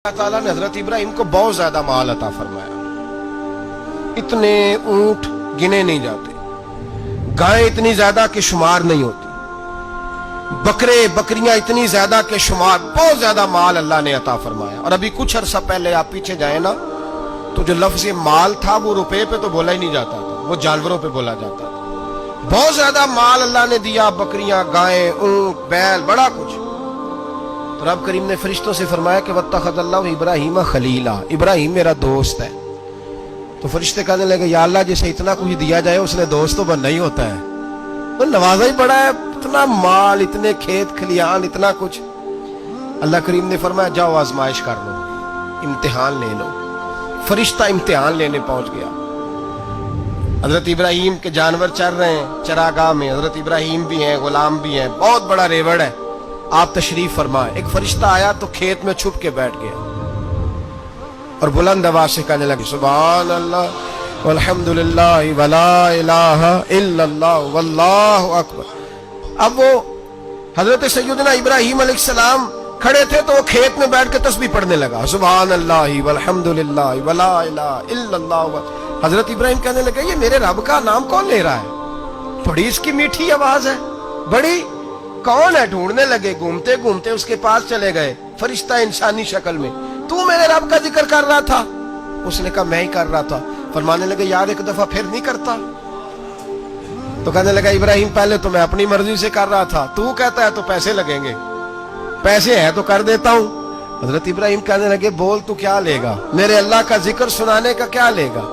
اللہ تعالیٰ نے حضرت ابراہیم کو بہت زیادہ مال عطا فرمایا. اتنے اونٹ گنے نہیں جاتے، گائیں اتنی زیادہ کہ شمار نہیں ہوتی، بکرے بکریاں اتنی زیادہ کہ شمار، بہت زیادہ مال اللہ نے عطا فرمایا. اور ابھی کچھ عرصہ پہلے آپ پیچھے جائیں نا تو جو لفظ مال تھا وہ روپے پہ تو بولا ہی نہیں جاتا تھا، وہ جانوروں پہ بولا جاتا تھا. بہت زیادہ مال اللہ نے دیا، بکریاں، گائیں، اونٹ، بیل، بڑا کچھ. تو رب کریم نے فرشتوں سے فرمایا کہ واتخذ اللہ ابراہیم خلیلا، ابراہیم میرا دوست ہے. تو فرشتے کہنے لگے یا اللہ جسے اتنا کچھ دیا جائے اس نے دوست تو بننا ہی ہوتا ہے، تو نوازا ہی بڑا ہے، اتنا مال، اتنے کھیت کھلیان، اتنا کچھ. اللہ کریم نے فرمایا جاؤ آزمائش کر لو، امتحان لے لو. فرشتہ امتحان لینے پہنچ گیا. حضرت ابراہیم کے جانور چر رہے ہیں چراگاہ میں، حضرت ابراہیم بھی ہیں، غلام بھی ہیں، بہت بڑا ریوڑ ہے. آپ تشریف فرمائے. ایک فرشتہ آیا تو کھیت میں چھپ کے بیٹھ گیا اور بلند آواز سے کہنے لگے سبحان اللہ والحمدللہ ولا الہ الا اللہ واللہ اکبر. اب وہ حضرت سیدنا ابراہیم علیہ السلام کھڑے تھے تو وہ کھیت میں بیٹھ کے تسبیح پڑھنے لگا سبحان اللہ والحمدللہ ولا الہ الا اللہ. حضرت ابراہیم کہنے لگے یہ میرے رب کا نام کون لے رہا ہے، بڑی اس کی میٹھی آواز ہے، بڑی، کون ہے؟ ڈھونڈنے لگے، گھومتے گھومتے اس کے پاس چلے گئے. فرشتہ انسانی شکل میں، تو میرے رب کا ذکر کر رہا تھا؟ اس نے کہا میں ہی کر رہا تھا. فرمانے لگے یار ایک دفعہ پھر نہیں کرتا؟ تو کہنے لگا ابراہیم پہلے تو میں اپنی مرضی سے کر رہا تھا، تو کہتا ہے تو پیسے لگیں گے، پیسے ہے تو کر دیتا ہوں. حضرت ابراہیم کہنے لگے بول تو کیا لے گا، میرے اللہ کا ذکر سنانے کا کیا لے گا؟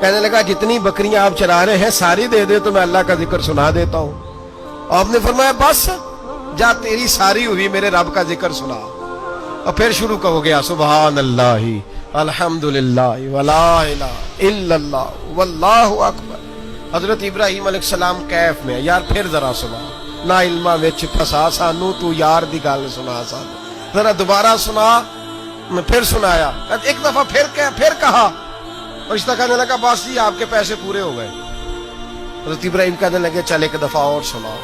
کہنے لگا جتنی بکریاں آپ چرا رہے ہیں ساری دے دے تو میں اللہ کا ذکر سنا دیتا ہوں. آپ نے فرمایا بس جا تیری ساری ہوئی، میرے رب کا ذکر سنا. اور پھر شروع ہو گیا سبحان اللہ الحمدللہ ولا الہ الا اللہ واللہ اکبر. حضرت ابراہیم علیہ السلام کیف میں یار پھر ذرا سنا، نا علمہ وچ پھسا سانو تو یار دی گل سنا سانو، ذرا دوبارہ سنا. میں پھر سنایا، ایک دفعہ پھر کہا. فرشتہ کہنے لگا بس جی آپ کے پیسے پورے ہو گئے. حضرت ابراہیم کہنے لگے چل ایک دفعہ اور سناؤ.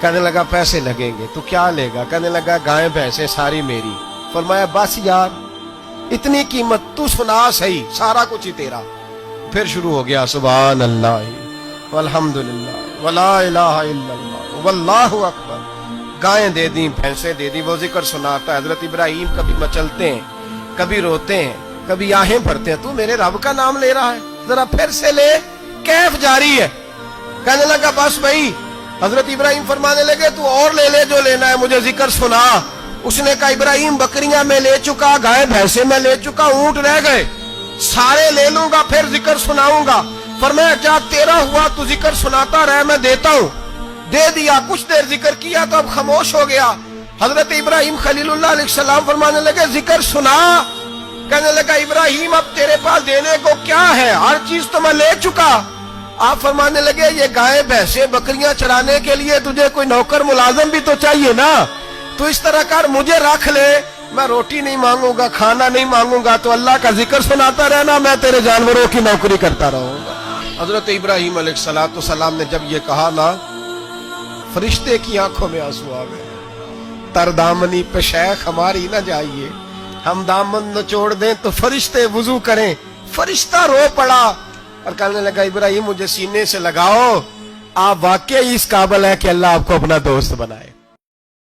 کہنے لگا پیسے لگیں گے. تو کیا لے گا؟ کہنے لگا گائیں بھینسیں ساری میری. فرمایا بس یار اتنی قیمت، تو سنا صحیح، سارا کچھ ہی تیرا. پھر شروع ہو گیا سبحان اللہ والحمدللہ ولا الہ الا اللہ واللہ اکبر. گائیں دے دیں، بھینسیں دے دیں، وہ ذکر سناتا ہے. حضرت ابراہیم کبھی مچلتے ہیں، کبھی روتے ہیں، کبھی آہیں بھرتے ہیں. تو میرے رب کا نام لے رہا ہے، ذرا پھر سے لے. کیف جاری ہے. کہنے لگا بس بھائی. حضرت ابراہیم فرمانے لگے تو اور لے لے جو لینا ہے، مجھے ذکر سنا. اس نے کہا ابراہیم بکریاں میں لے چکا، گائے بھینسیں میں لے چکا، اونٹ رہ گئے، سارے لے لوں گا پھر ذکر سناؤں گا. فرمایا کیا تیرا ہوا تو ذکر سناتا رہ، میں دیتا ہوں. دے دیا. کچھ دیر ذکر کیا تو اب خاموش ہو گیا. حضرت ابراہیم خلیل اللہ علیہ السلام فرمانے لگے ذکر سنا. کہنے لگا ابراہیم اب تیرے پاس دینے کو کیا ہے، ہر چیز تو میں لے چکا. آپ فرمانے لگے یہ گائے بھینسیں بکریاں چرانے کے لیے تجھے کوئی نوکر ملازم بھی تو چاہیے نا. تو اس طرح کر مجھے رکھ لے، میں روٹی نہیں مانگوں گا، کھانا نہیں مانگوں گا، تو اللہ کا ذکر سناتا رہنا، میں تیرے جانوروں کی نوکری کرتا رہوں گا. حضرت ابراہیم علیہ السلام نے جب یہ کہا نا، فرشتے کی آنکھوں میں آنسو آ گئے. تر دامنی پہ شیخ ہماری نہ جائیے، ہم دامن نچوڑ دیں تو فرشتے وضو کریں. فرشتہ رو پڑا اور کہنے لگا ابراہیم مجھے سینے سے لگاؤ، آپ واقعی اس قابل ہے کہ اللہ آپ کو اپنا دوست بنائے.